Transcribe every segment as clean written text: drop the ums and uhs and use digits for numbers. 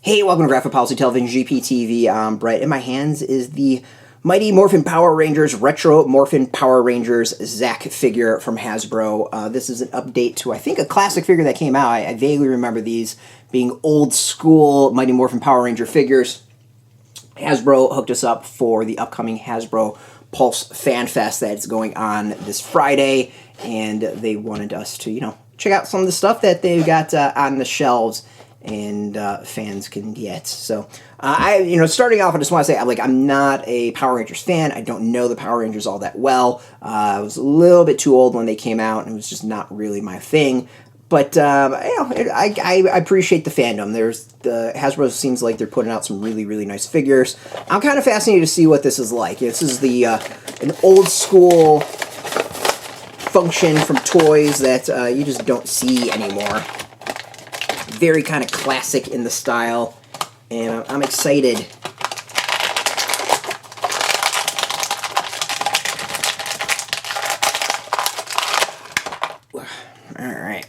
Hey, welcome to Graphic Policy Television, GPTV. I'm Brett. In my hands is the Mighty Morphin Power Rangers, Retro Morphin Power Rangers Zack figure from Hasbro. This is an update to, I think, a classic figure that came out. I vaguely remember these being old school Mighty Morphin Power Ranger figures. Hasbro hooked us up for the upcoming Hasbro Pulse Fan Fest that's going on this Friday, and they wanted us to, check out some of the stuff that they've got on the shelves and fans can get. So, starting off, I just want to say, I'm not a Power Rangers fan. I don't know the Power Rangers all that well. I was a little bit too old when they came out, and it was just not really my thing. But I appreciate the fandom. Hasbro seems like they're putting out some really, really nice figures. I'm kind of fascinated to see what this is like. This is an old school function from toys that you just don't see anymore. Very kind of classic in the style, and I'm excited. Alright.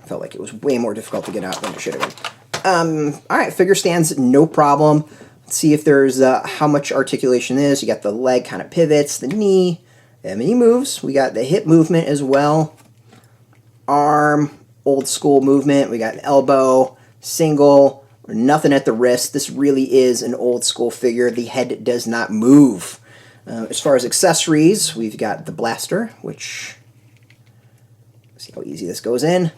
Felt like it was way more difficult to get out than it should have been. Alright, figure stands, no problem. Let's see if there's how much articulation is. You got the leg kind of pivots, the knee moves. We got the hip movement as well. Arm, old school movement. We got an elbow, single, nothing at the wrist. This really is an old school figure. The head does not move. As far as accessories, we've got the blaster, which, see how easy this goes in.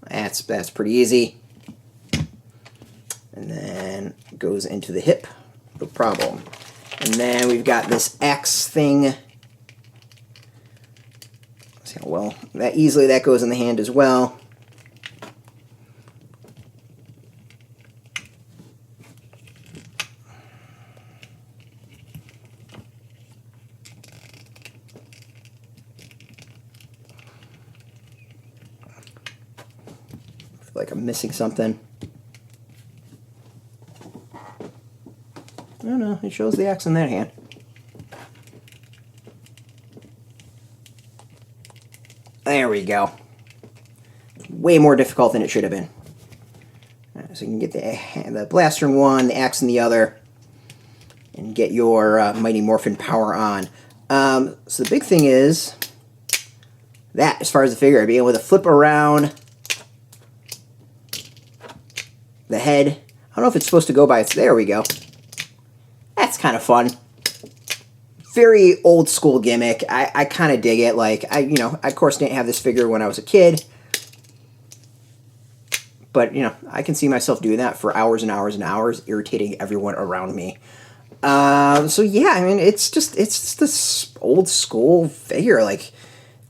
That's pretty easy. And then it goes into the hip, no problem. And then we've got this X thing. See how well that easily that goes in the hand as well. I feel like I'm missing something. Oh no, it shows the X in that hand. There we go. Way more difficult than it should have been. Right, so you can get the blaster in one, the axe in the other, and get your Mighty Morphin power on. So the big thing is that, as far as the figure, being able to flip around the head. I don't know if it's supposed to go by its... There we go. That's kind of fun. Very old school gimmick. I kind of dig it. I of course didn't have this figure when I was a kid. But, I can see myself doing that for hours and hours and hours, irritating everyone around me. So yeah, I mean, it's just this old school figure.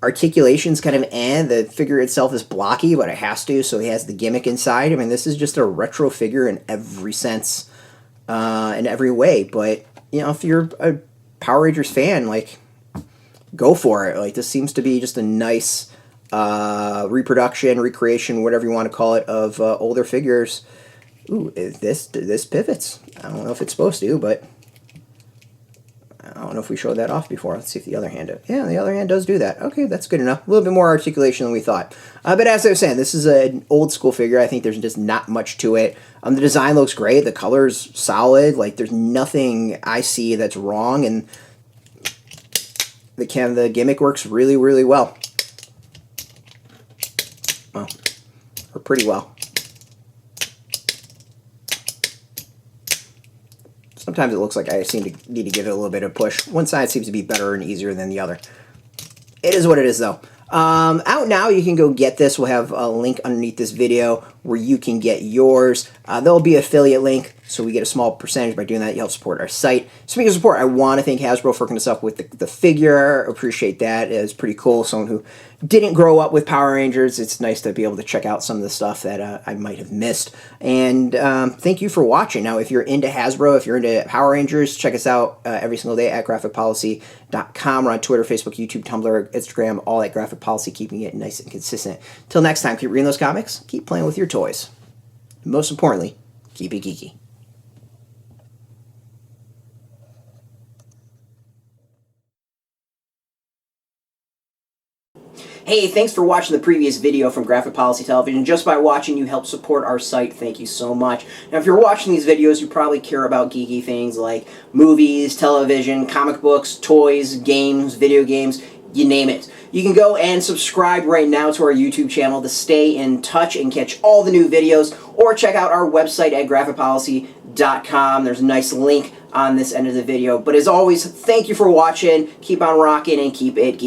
Articulation's kind of the figure itself is blocky, but it has to, so he has the gimmick inside. I mean, this is just a retro figure in every sense, in every way. But, if you're a Power Rangers fan, go for it. This seems to be just a nice reproduction, recreation, whatever you want to call it, of older figures. Ooh, this pivots. I don't know if it's supposed to, but I don't know if we showed that off before. Let's see if the other hand does. Yeah, the other hand does do that. Okay, that's good enough. A little bit more articulation than we thought. But as I was saying, this is an old school figure. I think there's just not much to it. The design looks great. The color's solid. There's nothing I see that's wrong, and the gimmick works really, really well. Well, or pretty well. Sometimes it looks like I seem to need to give it a little bit of push. One side seems to be better and easier than the other. It is what it is, though. Out now, you can go get this. We'll have a link underneath this video where you can get yours. There'll be an affiliate link, so we get a small percentage by doing that. You help support our site. Speaking of support, I want to thank Hasbro for hooking us up with the figure. Appreciate that. It's pretty cool. Someone who didn't grow up with Power Rangers, it's nice to be able to check out some of the stuff that I might have missed. And thank you for watching. Now, if you're into Hasbro, if you're into Power Rangers, check us out every single day at graphicpolicy.com. We're on Twitter, Facebook, YouTube, Tumblr, Instagram, all at Graphic Policy, keeping it nice and consistent. Till next time, keep reading those comics, keep playing with your toys. And most importantly, keep it geeky. Hey, thanks for watching the previous video from Graphic Policy Television. Just by watching, you help support our site. Thank you so much. Now, if you're watching these videos, you probably care about geeky things like movies, television, comic books, toys, games, video games, you name it. You can go and subscribe right now to our YouTube channel to stay in touch and catch all the new videos, or check out our website at graphicpolicy.com. There's a nice link on this end of the video. But as always, thank you for watching. Keep on rocking and keep it geeky.